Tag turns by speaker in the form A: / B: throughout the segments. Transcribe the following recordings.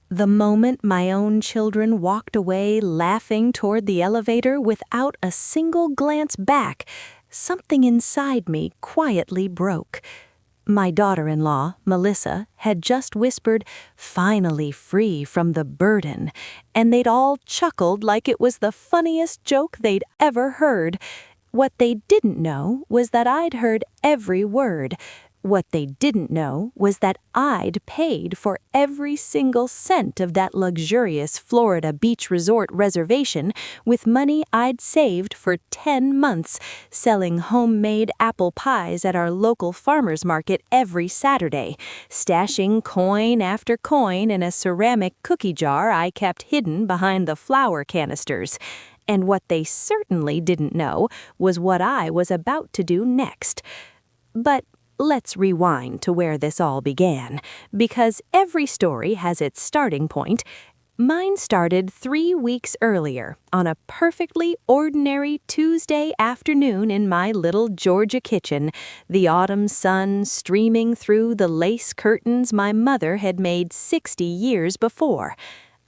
A: The moment my own children walked away laughing toward the elevator without a single glance back, something inside me quietly broke. My daughter-in-law, Melissa, had just whispered, "Finally free from the burden," and they'd all chuckled like it was the funniest joke they'd ever heard. What they didn't know was that I'd heard every word. What they didn't know was that I'd paid for every single cent of that luxurious Florida beach resort reservation with money I'd saved for 10 months, selling homemade apple pies at our local farmers market every Saturday, stashing coin after coin in a ceramic cookie jar I kept hidden behind the flour canisters. And what they certainly didn't know was what I was about to do next. But let's rewind to where this all began, because every story has its starting point. Mine started 3 weeks earlier, on a perfectly ordinary Tuesday afternoon in my little Georgia kitchen, the autumn sun streaming through the lace curtains my mother had made 60 years before.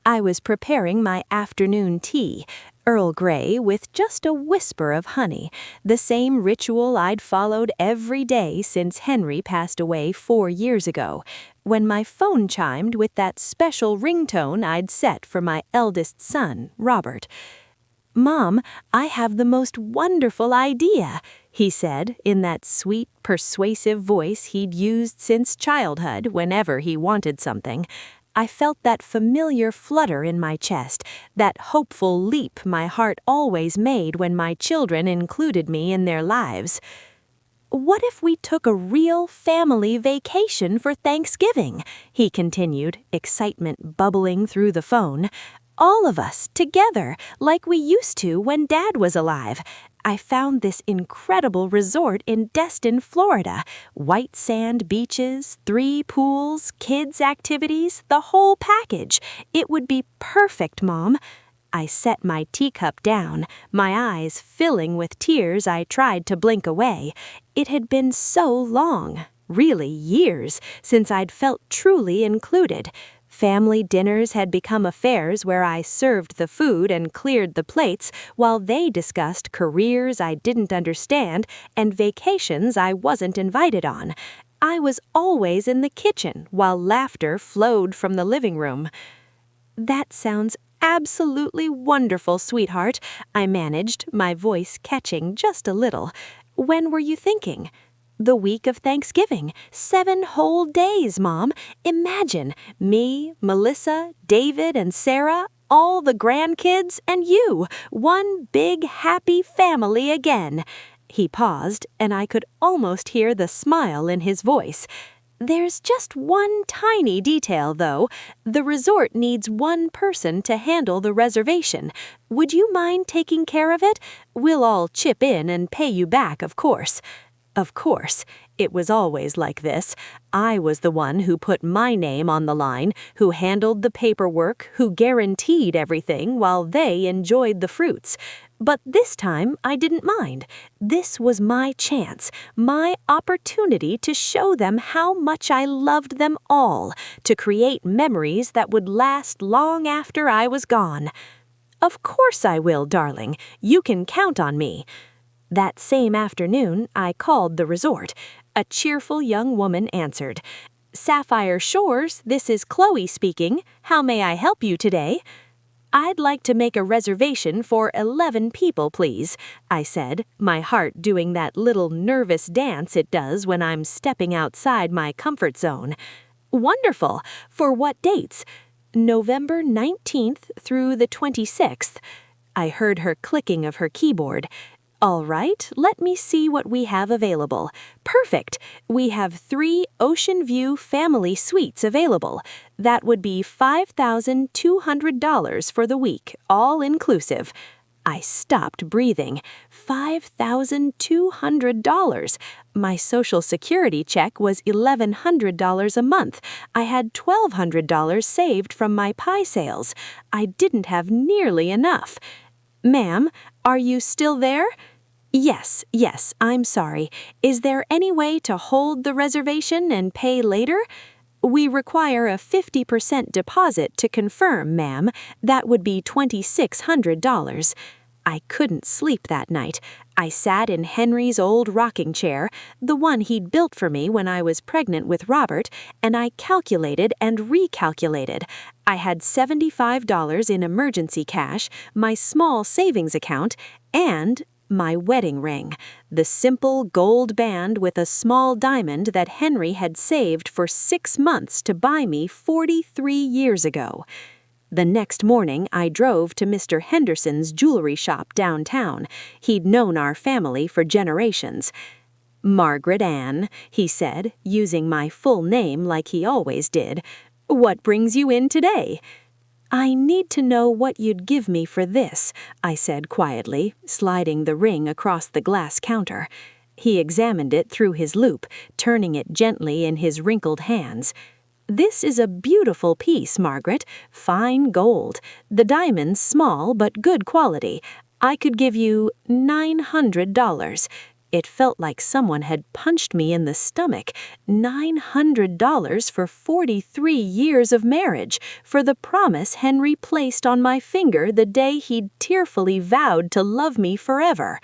A: I was preparing my afternoon tea, Earl Grey with just a whisper of honey, the same ritual I'd followed every day since Henry passed away 4 years ago, when my phone chimed with that special ringtone I'd set for my eldest son, Robert. "Mom, I have the most wonderful idea," he said in that sweet, persuasive voice he'd used since childhood whenever he wanted something. I felt that familiar flutter in my chest, that hopeful leap my heart always made when my children included me in their lives. "What if we took a real family vacation for Thanksgiving?" he continued, excitement bubbling through the phone. "All of us, together, like we used to when Dad was alive. I found this incredible resort in Destin, Florida. White sand beaches, 3 pools, kids' activities, the whole package. It would be perfect, Mom." I set my teacup down, my eyes filling with tears I tried to blink away. It had been so long, really years, since I'd felt truly included. Family dinners had become affairs where I served the food and cleared the plates while they discussed careers I didn't understand and vacations I wasn't invited on. I was always in the kitchen while laughter flowed from the living room. "That sounds absolutely wonderful, sweetheart," I managed, my voice catching just a little. "When were you thinking?" "The week of Thanksgiving. 7 whole days, Mom. Imagine, me, Melissa, David, and Sarah, all the grandkids, and you, one big happy family again." He paused, and I could almost hear the smile in his voice. "There's just one tiny detail, though. The resort needs one person to handle the reservation. Would you mind taking care of it? We'll all chip in and pay you back, of course." Of course, it was always like this. I was the one who put my name on the line, who handled the paperwork, who guaranteed everything while they enjoyed the fruits. But this time, I didn't mind. This was my chance, my opportunity to show them how much I loved them all, to create memories that would last long after I was gone. "Of course I will, darling. You can count on me." That same afternoon, I called the resort. A cheerful young woman answered. "Sapphire Shores, this is Chloe speaking. How may I help you today?" "I'd like to make a reservation for 11 people, please," I said, my heart doing that little nervous dance it does when I'm stepping outside my comfort zone. "Wonderful. For what dates?" "November 19th through the 26th. I heard her clicking of her keyboard. "All right, let me see what we have available. Perfect! We have 3 Ocean View family suites available. That would be $5,200 for the week, all inclusive." I stopped breathing. $5,200. My Social Security check was $1,100 a month. I had $1,200 saved from my pie sales. I didn't have nearly enough. "Ma'am, are you still there?" Yes, I'm sorry. Is there any way to hold the reservation and pay later?" "We require a 50% deposit to confirm, ma'am. That would be $2,600. I couldn't sleep that night. I sat in Henry's old rocking chair, the one he'd built for me when I was pregnant with Robert, and I calculated and recalculated. I had $75 in emergency cash, my small savings account, and my wedding ring, the simple gold band with a small diamond that Henry had saved for 6 months to buy me 43 years ago. The next morning, I drove to Mr. Henderson's jewelry shop downtown. He'd known our family for generations. "Margaret Ann," he said, using my full name like he always did. "What brings you in today?" "I need to know what you'd give me for this," I said quietly, sliding the ring across the glass counter. He examined it through his loupe, turning it gently in his wrinkled hands. "This is a beautiful piece, Margaret, fine gold. The diamond's small but good quality. I could give you $900. It felt like someone had punched me in the stomach. $900 for 43 years of marriage, for the promise Henry placed on my finger the day he'd tearfully vowed to love me forever.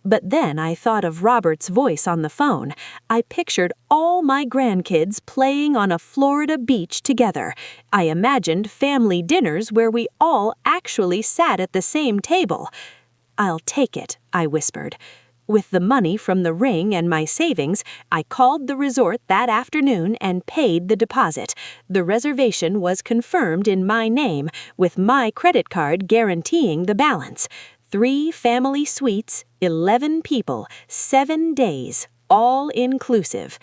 A: But then I thought of Robert's voice on the phone. I pictured all my grandkids playing on a Florida beach together. I imagined family dinners where we all actually sat at the same table. "I'll take it," I whispered. With the money from the ring and my savings, I called the resort that afternoon and paid the deposit. The reservation was confirmed in my name, with my credit card guaranteeing the balance. 3 family suites, 11 people, 7 days, all inclusive.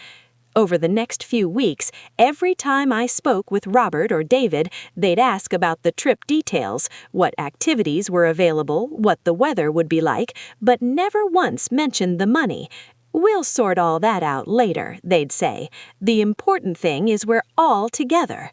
A: Over the next few weeks, every time I spoke with Robert or David, they'd ask about the trip details, what activities were available, what the weather would be like, but never once mentioned the money. "We'll sort all that out later," they'd say. "The important thing is we're all together."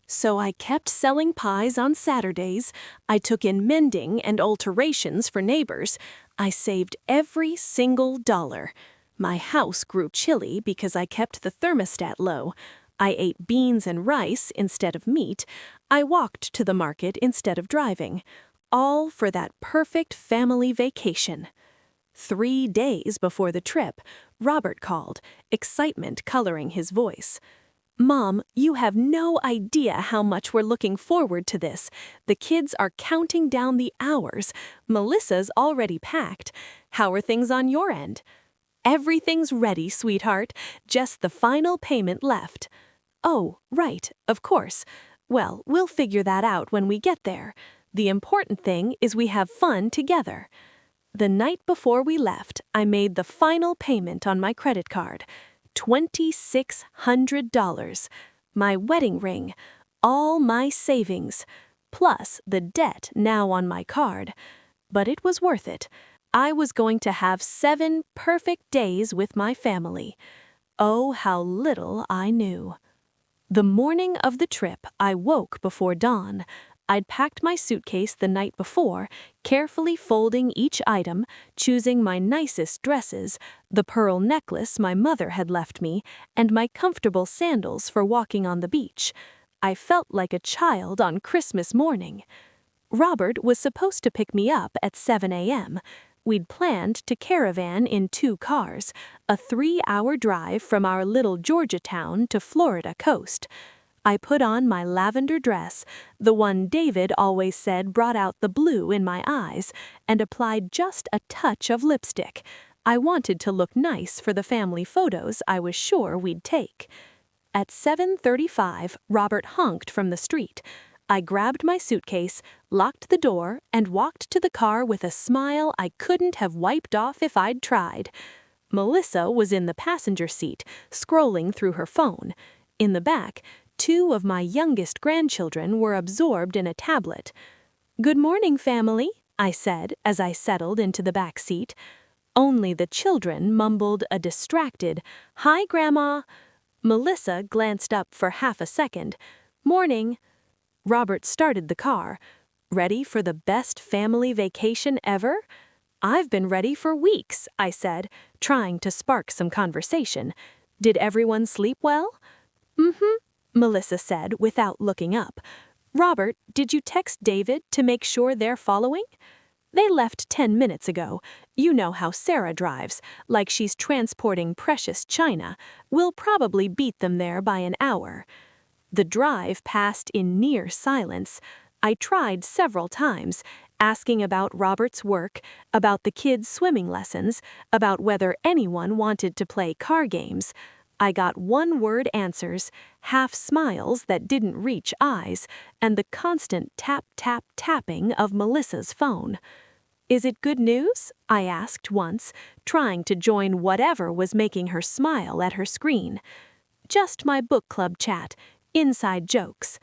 A: So I kept selling pies on Saturdays. I took in mending and alterations for neighbors. I saved every single dollar. My house grew chilly because I kept the thermostat low. I ate beans and rice instead of meat. I walked to the market instead of driving. All for that perfect family vacation. 3 days before the trip, Robert called, excitement coloring his voice. "Mom, you have no idea how much we're looking forward to this. The kids are counting down the hours. Melissa's already packed. How are things on your end?" "Everything's ready, sweetheart. Just the final payment left." "Oh, right, of course. Well, we'll figure that out when we get there. The important thing is we have fun together." The night before we left, I made the final payment on my credit card. $2,600. My wedding ring, all my savings, plus the debt now on my card. But it was worth it. I was going to have 7 perfect days with my family. Oh, how little I knew. The morning of the trip, I woke before dawn. I'd packed my suitcase the night before, carefully folding each item, choosing my nicest dresses, the pearl necklace my mother had left me, and my comfortable sandals for walking on the beach. I felt like a child on Christmas morning. Robert was supposed to pick me up at 7 a.m. We'd planned to caravan in 2 cars, a 3-hour drive from our little Georgia town to Florida coast. I put on my lavender dress, the one David always said brought out the blue in my eyes, and applied just a touch of lipstick. I wanted to look nice for the family photos I was sure we'd take. At 7:35, Robert honked from the street. I grabbed my suitcase, locked the door, and walked to the car with a smile I couldn't have wiped off if I'd tried. Melissa was in the passenger seat, scrolling through her phone. In the back, 2 of my youngest grandchildren were absorbed in a tablet. "Good morning, family," I said as I settled into the back seat. Only the children mumbled a distracted, "Hi, Grandma." Melissa glanced up for half a second. "Morning." Robert started the car. "Ready for the best family vacation ever?" "I've been ready for weeks," I said, trying to spark some conversation. "Did everyone sleep well?" "Mm-hmm." Melissa said without looking up. Robert, did you text David to make sure they're following? They left 10 minutes ago. You know how Sarah drives, like she's transporting precious china. We'll probably beat them there by an hour. The drive passed in near silence. I tried several times, asking about Robert's work, about the kids' swimming lessons, about whether anyone wanted to play car games. I got one-word answers, half smiles that didn't reach eyes, and the constant tap-tap-tapping of Melissa's phone. Is it good news? I asked once, trying to join whatever was making her smile at her screen. Just my book club chat, inside jokes.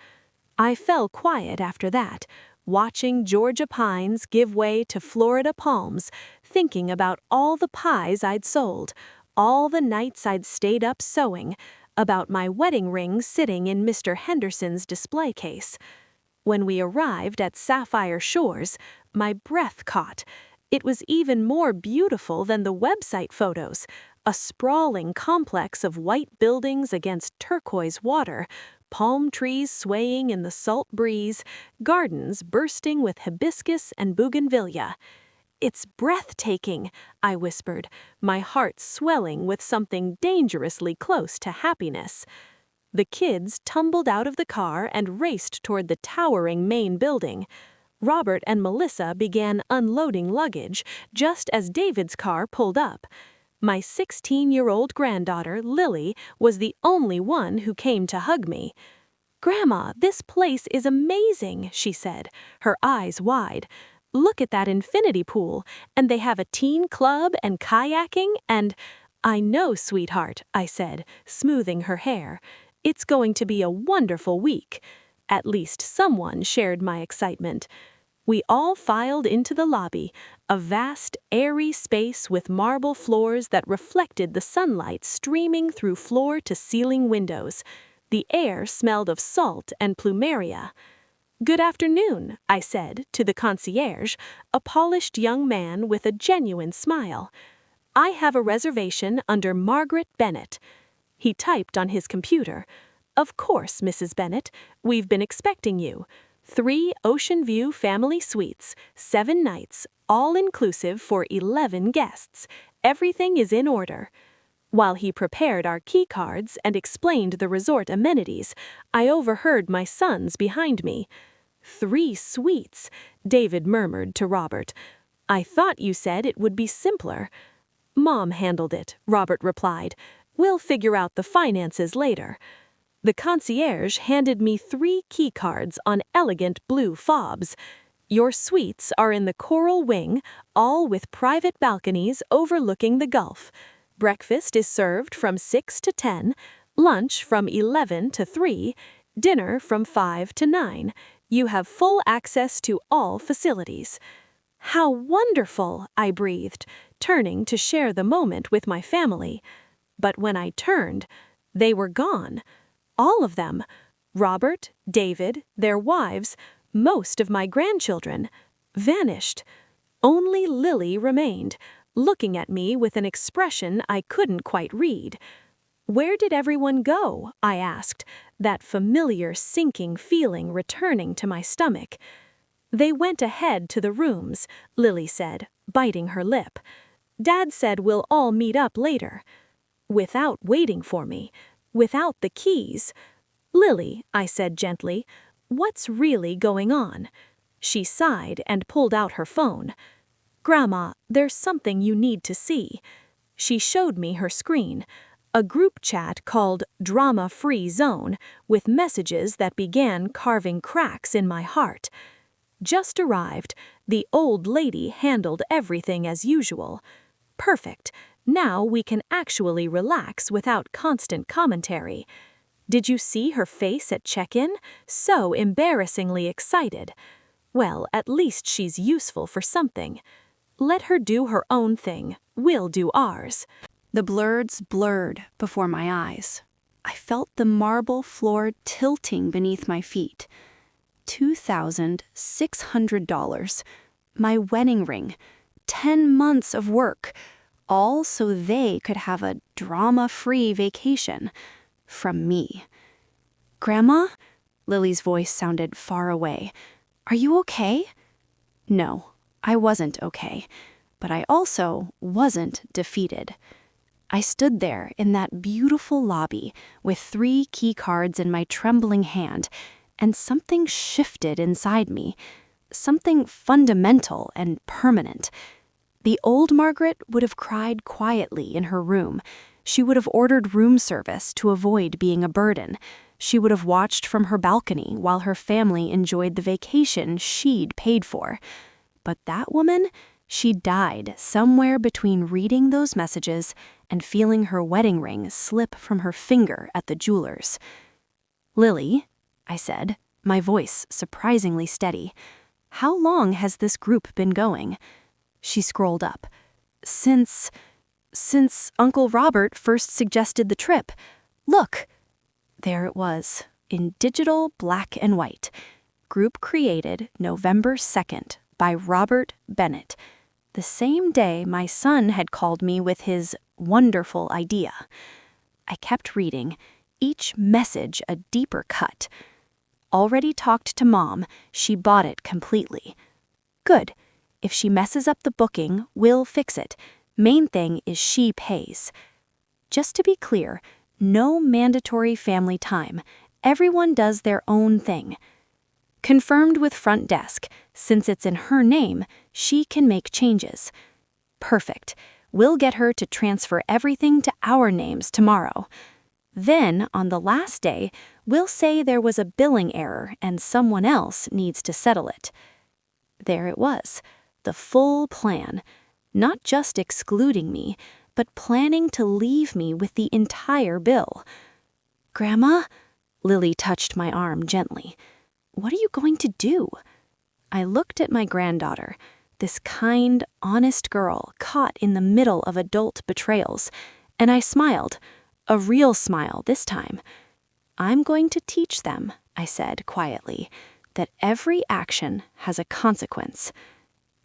A: I fell quiet after that, watching Georgia pines give way to Florida palms, thinking about all the pies I'd sold, all the nights I'd stayed up sewing, about my wedding ring sitting in Mr. Henderson's display case. When we arrived at Sapphire Shores, my breath caught. It was even more beautiful than the website photos, a sprawling complex of white buildings against turquoise water, palm trees swaying in the salt breeze, gardens bursting with hibiscus and bougainvillea. It's breathtaking, I whispered, my heart swelling with something dangerously close to happiness. The kids tumbled out of the car and raced toward the towering main building. Robert and Melissa began unloading luggage just as David's car pulled up. My 16-year-old granddaughter, Lily, was the only one who came to hug me. "Grandma, this place is amazing," she said, her eyes wide. "Look at that infinity pool, and they have a teen club and kayaking and—" "I know, sweetheart," I said, smoothing her hair. "It's going to be a wonderful week." At least someone shared my excitement. We all filed into the lobby, a vast, airy space with marble floors that reflected the sunlight streaming through floor-to-ceiling windows. The air smelled of salt and plumeria. "Good afternoon," I said to the concierge, a polished young man with a genuine smile. "I have a reservation under Margaret Bennett." He typed on his computer. "Of course, Mrs. Bennett. We've been expecting you. 3 Ocean View family suites, 7 nights, all inclusive for 11 guests. Everything is in order." While he prepared our key cards and explained the resort amenities, I overheard my sons behind me. "3 suites," David murmured to Robert. "I thought you said it would be simpler." "Mom handled it," Robert replied. "We'll figure out the finances later." The concierge handed me 3 key cards on elegant blue fobs. "Your suites are in the coral wing, all with private balconies overlooking the Gulf. Breakfast is served from 6 to 10, lunch from 11 to 3, dinner from 5 to 9. You have full access to all facilities." "How wonderful!" I breathed, turning to share the moment with my family. But when I turned, they were gone. All of them. Robert, David, their wives, most of my grandchildren. Vanished. Only Lily remained, looking at me with an expression I couldn't quite read. "Where did everyone go?" I asked, that familiar sinking feeling returning to my stomach. "They went ahead to the rooms," Lily said, biting her lip. "Dad said we'll all meet up later." Without waiting for me, without the keys. "Lily," I said gently, "what's really going on?" She sighed and pulled out her phone. "Grandma, there's something you need to see." She showed me her screen, a group chat called Drama Free Zone, with messages that began carving cracks in my heart. Just arrived, the old lady handled everything as usual. Perfect. Now we can actually relax without constant commentary. Did you see her face at check-in? So embarrassingly excited. Well, at least she's useful for something. Let her do her own thing. We'll do ours. The blurs blurred before my eyes. I felt the marble floor tilting beneath my feet. $2,600. My wedding ring. 10 months of work. All so they could have a drama-free vacation. From me.
B: Grandma? Lily's voice sounded far away. Are you okay? No, I wasn't okay, but I also wasn't defeated. I stood there in that beautiful lobby with 3 key cards in my trembling hand, and something shifted inside me, something fundamental and permanent. The old Margaret would have cried quietly in her room. She would have ordered room service to avoid being a burden. She would have watched from her balcony while her family enjoyed the vacation she'd paid for. But that woman, she died somewhere between reading those messages and feeling her wedding ring slip from her finger at the jeweler's. "Lily," I said, my voice surprisingly steady, "how long has this group been going?" She scrolled up. Since Uncle Robert first suggested the trip. Look!" There it was, in digital black and white. Group created November 2nd by Robert Bennett, the same day my son had called me with his wonderful idea. I kept reading, each message a deeper cut. Already talked to Mom, she bought it completely. Good. If she messes up the booking, we'll fix it. Main thing is she pays. Just to be clear, no mandatory family time. Everyone does their own thing. Confirmed with front desk. Since it's in her name, she can make changes. Perfect. We'll get her to transfer everything to our names tomorrow. Then, on the last day, we'll say there was a billing error and someone else needs to settle it. There it was, the full plan. Not just excluding me, but planning to leave me with the entire bill. "Grandma?" Lily touched my arm gently. "What are you going to do?" I looked at my granddaughter, this kind, honest girl caught in the middle of adult betrayals, and I smiled, a real smile this time. "I'm going to teach them," I said quietly, "that every action has a consequence."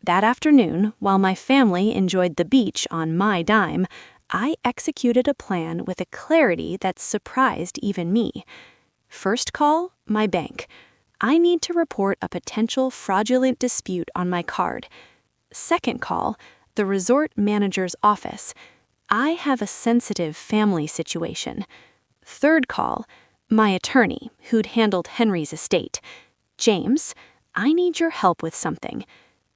B: That afternoon, while my family enjoyed the beach on my dime, I executed a plan with a clarity that surprised even me. First call, my bank. I need to report a potential fraudulent dispute on my card. Second call, the resort manager's office. I have a sensitive family situation. Third call, my attorney, who'd handled Henry's estate. "James, I need your help with something."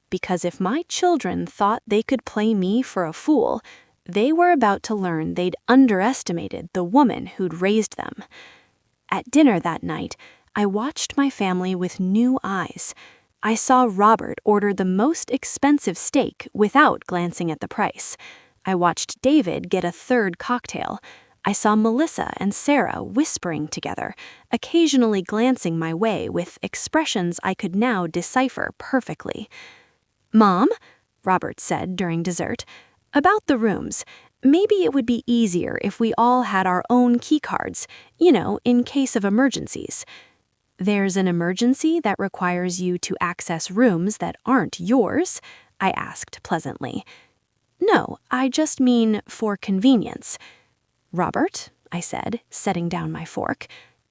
B: Because if my children thought they could play me for a fool, they were about to learn they'd underestimated the woman who'd raised them. At dinner that night, I watched my family with new eyes. I saw Robert order the most expensive steak without glancing at the price. I watched David get a 3rd cocktail. I saw Melissa and Sarah whispering together, occasionally glancing my way with expressions I could now decipher perfectly. "Mom," Robert said during dessert, "about the rooms. Maybe it would be easier if we all had our own key cards, in case of emergencies." "There's an emergency that requires you to access rooms that aren't yours?" I asked pleasantly. "No, I just mean for convenience." "Robert," I said, setting down my fork,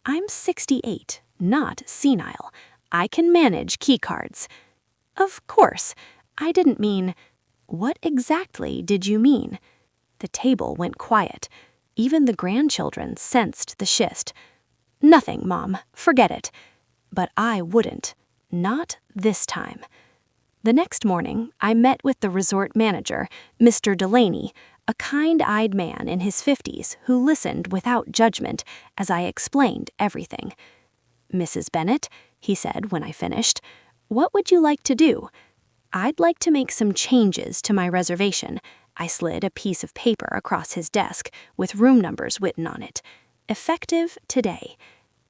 B: "I'm 68, not senile. I can manage key cards." "Of course. I didn't mean—" "What exactly did you mean?" The table went quiet. Even the grandchildren sensed the schist. "Nothing, Mom. Forget it." But I wouldn't. Not this time. The next morning, I met with the resort manager, Mr. Delaney, a kind-eyed man in his 50s who listened without judgment as I explained everything. "Mrs. Bennett," he said when I finished, "what would you like to do?" "I'd like to make some changes to my reservation." I slid a piece of paper across his desk with room numbers written on it. "Effective today."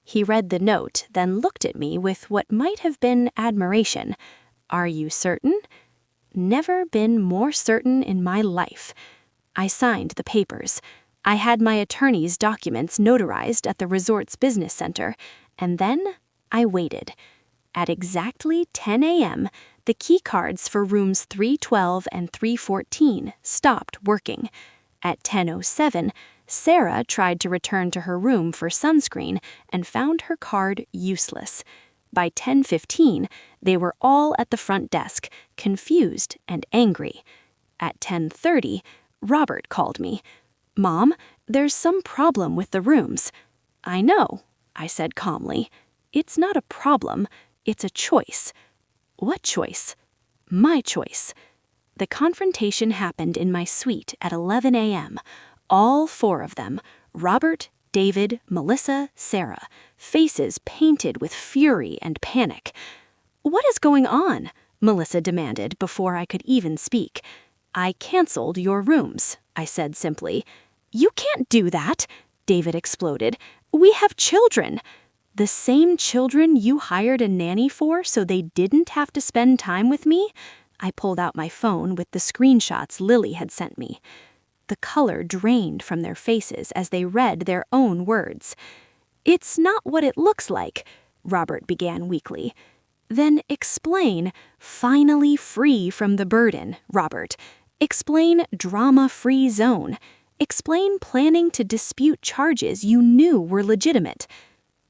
B: He read the note, then looked at me with what might have been admiration. "Are you certain?" Never been more certain in my life. I signed the papers. I had my attorney's documents notarized at the resort's business center, and then I waited. At exactly 10 a.m., the key cards for rooms 312 and 314 stopped working. At 10:07, Sarah tried to return to her room for sunscreen and found her card useless. By 10:15, they were all at the front desk, confused and angry. At 10:30, Robert called me. "Mom, there's some problem with the rooms." "I know," I said calmly. "It's not a problem, it's a choice." "What choice?" "My choice." The confrontation happened in my suite at 11 a.m. All four of them, Robert, David, Melissa, Sarah, faces painted with fury and panic. "What is going on?" Melissa demanded before I could even speak. "I canceled your rooms," I said simply. "You can't do that," David exploded. "We have children." "The same children you hired a nanny for so they didn't have to spend time with me?" I pulled out my phone with the screenshots Lily had sent me. The color drained from their faces as they read their own words. "It's not what it looks like," Robert began weakly. "Then explain, finally free from the burden, Robert. Explain drama-free zone. Explain planning to dispute charges you knew were legitimate."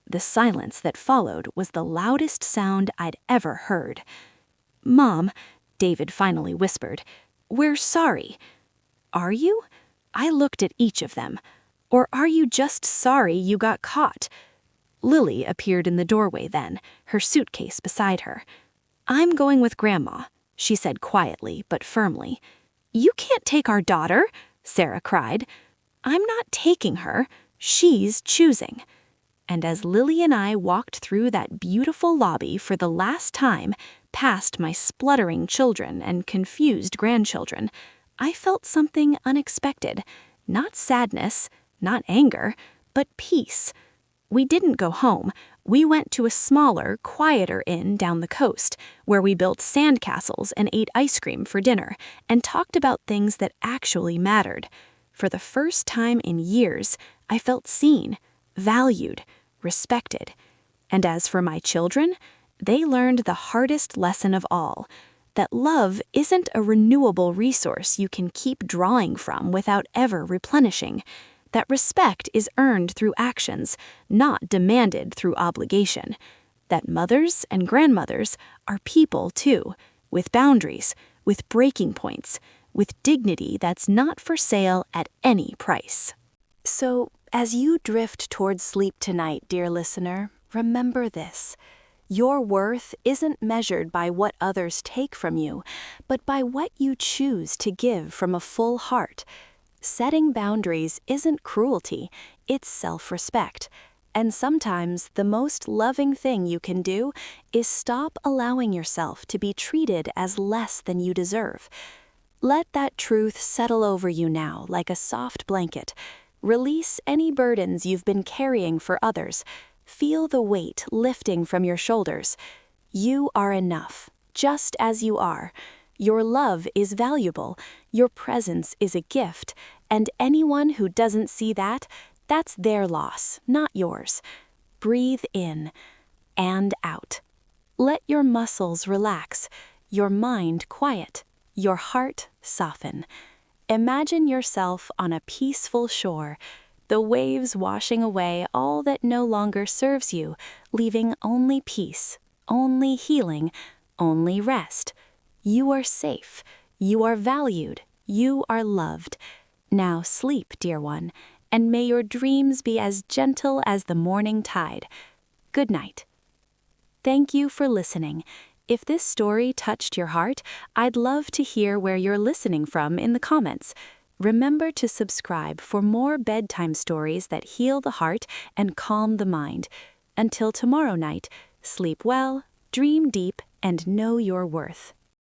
B: The silence that followed was the loudest sound I'd ever heard. "Mom," David finally whispered, "we're sorry." "Are you?" I looked at each of them. "Or are you just sorry you got caught?" Lily appeared in the doorway then, her suitcase beside her. "I'm going with Grandma," she said quietly but firmly. "You can't take our daughter," Sarah cried. "I'm not taking her. She's choosing." And as Lily and I walked through that beautiful lobby for the last time, past my spluttering children and confused grandchildren, I felt something unexpected. Not sadness, not anger, but peace. We didn't go home. We went to a smaller, quieter inn down the coast, where we built sandcastles and ate ice cream for dinner, and talked about things that actually mattered. For the first time in years, I felt seen, valued, respected. And as for my children, they learned the hardest lesson of all, that love isn't a renewable resource you can keep drawing from without ever replenishing, that respect is earned through actions, not demanded through obligation, that mothers and grandmothers are people too, with boundaries, with breaking points, with dignity that's not for sale at any price. So, as you drift towards sleep tonight, dear listener, remember this. Your worth isn't measured by what others take from you, but by what you choose to give from a full heart. Setting boundaries isn't cruelty, it's self-respect. And sometimes the most loving thing you can do is stop allowing yourself to be treated as less than you deserve. Let that truth settle over you now like a soft blanket. Release any burdens you've been carrying for others. Feel the weight lifting from your shoulders. You are enough, just as you are. Your love is valuable, your presence is a gift, and anyone who doesn't see that, that's their loss, not yours. Breathe in and out. Let your muscles relax, your mind quiet, your heart soften. Imagine yourself on a peaceful shore, the waves washing away all that no longer serves you, leaving only peace, only healing, only rest. You are safe, you are valued, you are loved. Now sleep, dear one, and may your dreams be as gentle as the morning tide. Good night. Thank you for listening. If this story touched your heart, I'd love to hear where you're listening from in the comments. Remember to subscribe for more bedtime stories that heal the heart and calm the mind. Until tomorrow night, sleep well, dream deep, and know your worth.